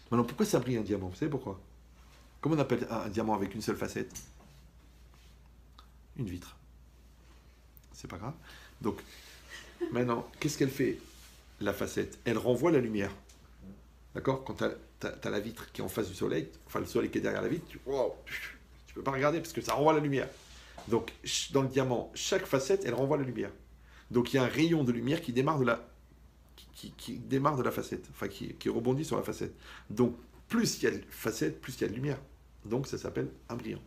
Maintenant, pourquoi ça brille un diamant? Vous savez pourquoi? Comment on appelle un diamant avec une seule facette? Une vitre. C'est pas grave. Donc, maintenant, qu'est-ce qu'elle fait, la facette? Elle renvoie la lumière. D'accord? Quand tu as la vitre qui est en face du soleil, enfin le soleil qui est derrière la vitre, wow, tu peux pas regarder parce que ça renvoie la lumière. Donc, dans le diamant, chaque facette, elle renvoie la lumière. Donc, il y a un rayon de lumière qui démarre de qui démarre de la facette, enfin qui rebondit sur la facette. Donc, plus il y a de facette, plus il y a de lumière. Donc, ça s'appelle un brillant.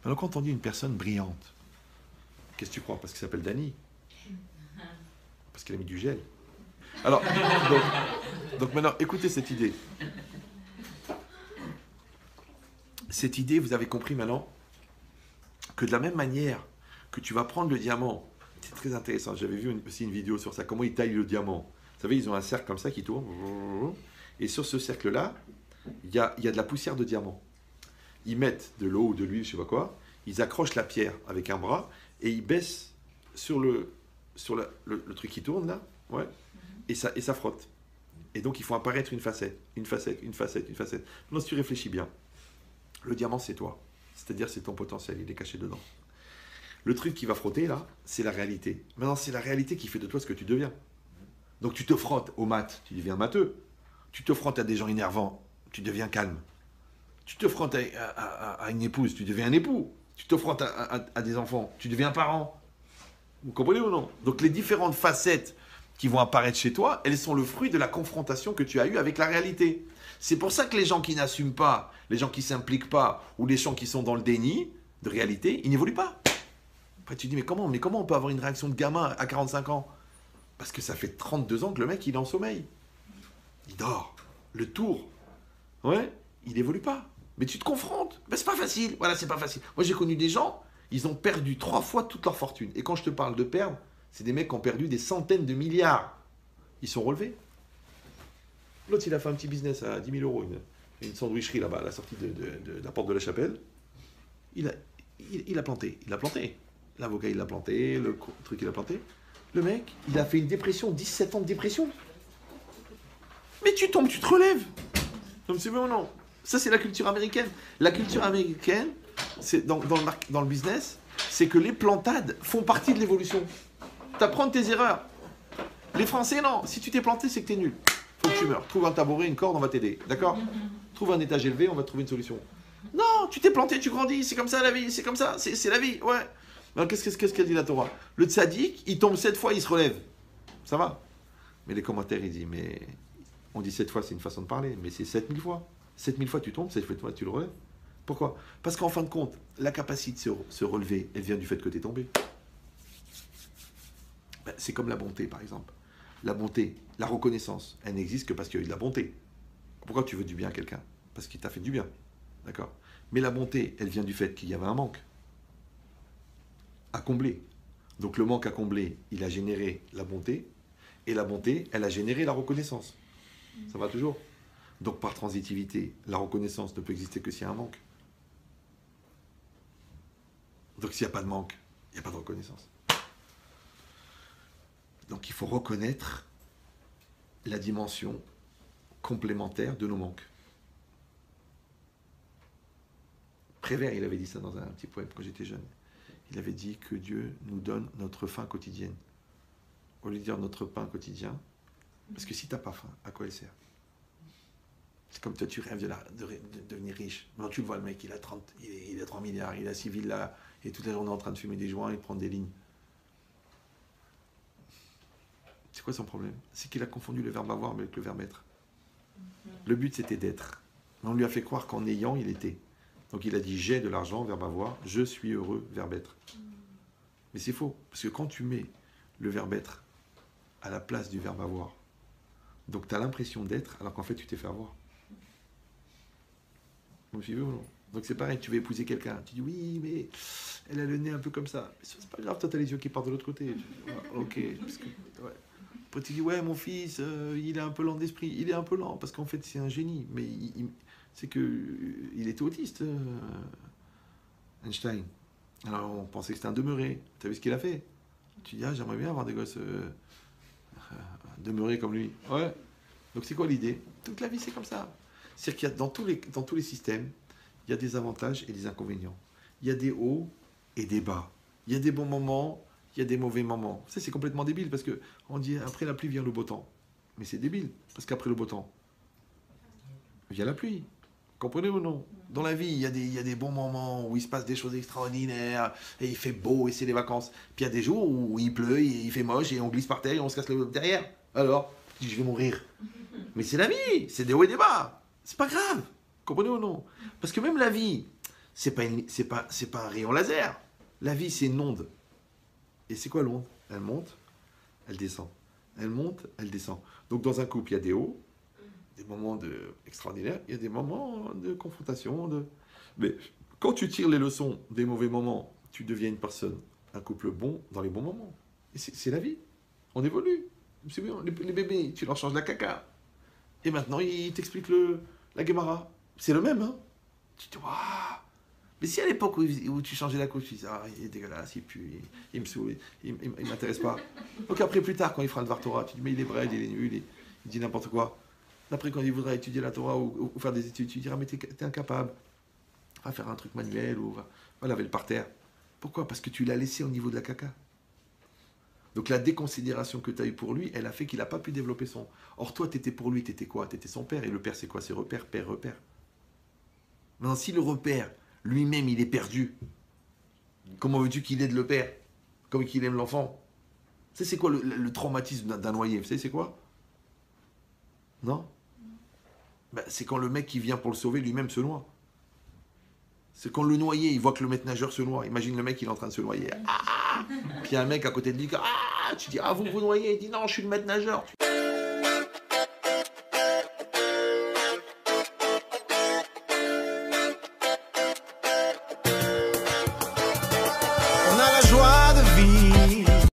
Maintenant, quand on dit une personne brillante, qu'est-ce que tu crois? Parce qu'il s'appelle Dany? Parce qu'il a mis du gel? Alors, donc maintenant, écoutez cette idée. Cette idée, vous avez compris maintenant que de la même manière que tu vas prendre le diamant, c'est très intéressant, j'avais vu aussi une vidéo sur ça, comment ils taillent le diamant. Vous savez, ils ont un cercle comme ça qui tourne, et sur ce cercle-là, il y a de la poussière de diamant. Ils mettent de l'eau ou de l'huile, je sais pas quoi, ils accrochent la pierre avec un bras, et ils baissent sur le truc qui tourne là, ouais, et ça frotte. Et donc, ils font apparaître une facette, une facette, une facette, une facette. Maintenant, si tu réfléchis bien, le diamant, c'est toi. C'est-à-dire, c'est ton potentiel, il est caché dedans. Le truc qui va frotter, là, c'est la réalité. Maintenant, c'est la réalité qui fait de toi ce que tu deviens. Donc, tu te frottes aux maths, tu deviens matheux. Tu te frottes à des gens énervants, tu deviens calme. Tu te frottes à une épouse, tu deviens un époux. Tu te frottes à des enfants, tu deviens un parent. Vous comprenez ou non? Donc, les différentes facettes qui vont apparaître chez toi, elles sont le fruit de la confrontation que tu as eue avec la réalité. C'est pour ça que les gens qui n'assument pas, les gens qui ne s'impliquent pas, ou les gens qui sont dans le déni de réalité, ils n'évoluent pas. Après tu dis, mais comment on peut avoir une réaction de gamin à 45 ans? Parce que ça fait 32 ans que le mec, il est en sommeil. Il dort. Le tour. Ouais, il n'évolue pas. Mais tu te confrontes. Ben, c'est pas facile. Voilà, c'est pas facile. Moi, j'ai connu des gens, ils ont perdu 3 fois toute leur fortune. Et quand je te parle de perdre, c'est des mecs qui ont perdu des centaines de milliards. Ils sont relevés. L'autre, il a fait un petit business à 10 000 euros, une sandwicherie là-bas, à la sortie de la porte de la chapelle. Il a planté. Il a planté. L'avocat, il l'a planté. Le truc, il a planté. Le mec, il a fait une dépression, 17 ans de dépression. Mais tu tombes, tu te relèves. Non, c'est vrai ou non? Ça, c'est la culture américaine. La culture américaine, c'est dans le business, c'est que les plantades font partie de l'évolution. T'apprends de tes erreurs. Les Français, non. Si tu t'es planté, c'est que t'es nul. Faut que tu meurs. Trouve un tabouret, une corde, on va t'aider. D'accord? Trouve un étage élevé, on va trouver une solution. Non, tu t'es planté, tu grandis. C'est comme ça la vie. C'est comme ça. C'est la vie. Ouais. Alors, qu'est-ce qu'elle dit la Torah? Le tzaddik, il tombe 7 fois, il se relève. Ça va. Mais les commentaires, ils disent, mais on dit 7 fois, c'est une façon de parler. Mais c'est 7000 fois. 7000 fois, tu tombes, 7 fois, tu le relèves. Pourquoi? Parce qu'en fin de compte, la capacité de se relever, elle vient du fait que tu es tombé. Ben, c'est comme la bonté, par exemple. La bonté, la reconnaissance, elle n'existe que parce qu'il y a eu de la bonté. Pourquoi tu veux du bien à quelqu'un? Parce qu'il t'a fait du bien. D'accord? Mais la bonté, elle vient du fait qu'il y avait un manque à combler. Donc le manque à combler, il a généré la bonté, et la bonté, elle a généré la reconnaissance. Ça va toujours? Donc par transitivité, la reconnaissance ne peut exister que s'il y a un manque. Donc s'il n'y a pas de manque, il n'y a pas de reconnaissance. Donc il faut reconnaître la dimension complémentaire de nos manques. Prévert, il avait dit ça dans un petit poème quand j'étais jeune. Il avait dit que Dieu nous donne notre faim quotidienne. Au lieu de dire notre pain quotidien, parce que si tu n'as pas faim, à quoi elle sert? C'est comme toi, tu rêves de devenir riche. Non, tu le vois, le mec, il a 3 milliards, il a 6 villas, et toute la journée en train de fumer des joints et de prendre des lignes. C'est quoi son problème? C'est qu'il a confondu le verbe avoir avec le verbe être. Le but, c'était d'être. Mais on lui a fait croire qu'en ayant, il était. Donc il a dit j'ai de l'argent, verbe avoir, je suis heureux, verbe être. Mais c'est faux, parce que quand tu mets le verbe être à la place du verbe avoir, donc tu as l'impression d'être, alors qu'en fait tu t'es fait avoir. Vous me suivez ou non? Donc c'est pareil, tu veux épouser quelqu'un, tu dis oui, mais elle a le nez un peu comme ça. Mais c'est pas grave, toi tu as les yeux qui partent de l'autre côté. Ok, parce que, ouais. Après tu dis ouais, mon fils, il est un peu lent d'esprit. Il est un peu lent, parce qu'en fait c'est un génie, mais c'est que il était autiste, Einstein. Alors on pensait que c'était un demeuré. Tu as vu ce qu'il a fait? Tu dis ah, j'aimerais bien avoir des gosses demeurés comme lui. Ouais. Donc c'est quoi l'idée? Toute la vie, c'est comme ça. C'est-à-dire qu'il y a dans tous les systèmes, il y a des avantages et des inconvénients. Il y a des hauts et des bas. Il y a des bons moments, il y a des mauvais moments. Ça, c'est complètement débile parce que on dit après la pluie vient le beau temps. Mais c'est débile parce qu'après le beau temps vient la pluie. Comprenez ou non? Dans la vie, il y a des bons moments où il se passe des choses extraordinaires et il fait beau et c'est les vacances. Puis il y a des jours où il pleut, et il fait moche et on glisse par terre et on se casse le derrière. Alors, je vais mourir. Mais c'est la vie, c'est des hauts et des bas. C'est pas grave. Comprenez ou non? Parce que même la vie, c'est pas un rayon laser. La vie, c'est une onde. Et c'est quoi l'onde? Elle monte, elle descend. Elle monte, elle descend. Donc dans un couple, il y a des hauts, des moments extraordinaires, il y a des moments de confrontation. Mais quand tu tires les leçons des mauvais moments, tu deviens une personne, un couple bon dans les bons moments. Et c'est la vie. On évolue. C'est bien, les bébés, tu leur changes la caca. Et maintenant, ils t'expliquent la Gemara. C'est le même, hein? Tu te dis, waouh! Mais si à l'époque où tu changeais la couche, tu disais, ah, il est dégueulasse, il pue, il me saoule, il m'intéresse pas. Donc après, plus tard, quand il fera le Dvar Torah, tu dis, mais il est vrai, il est nul, il dit n'importe quoi. Après, quand il voudra étudier la Torah ou faire des études, tu diras, mais t'es incapable. Va faire un truc manuel ou va laver le parterre. Pourquoi? Parce que tu l'as laissé au niveau de la caca. Donc la déconsidération que tu as eue pour lui, elle a fait qu'il n'a pas pu développer son... Or toi, tu étais pour lui, tu étais quoi? Tu étais son père. Et le père, c'est quoi? C'est repère, père, repère. Maintenant, si le repère, lui-même, il est perdu, comment veux-tu qu'il aide le père? Comme qu'il aime l'enfant? Tu sais, c'est quoi le traumatisme d'un noyé? Vous savez, c'est quoi? Non? Ben, c'est quand le mec qui vient pour le sauver, lui-même se noie. C'est quand le noyé, il voit que le maître nageur se noie. Imagine le mec, il est en train de se noyer. Ah! Puis il y a un mec à côté de lui, ah! Tu dis, ah, vous noyez? Il dit, non, je suis le maître nageur.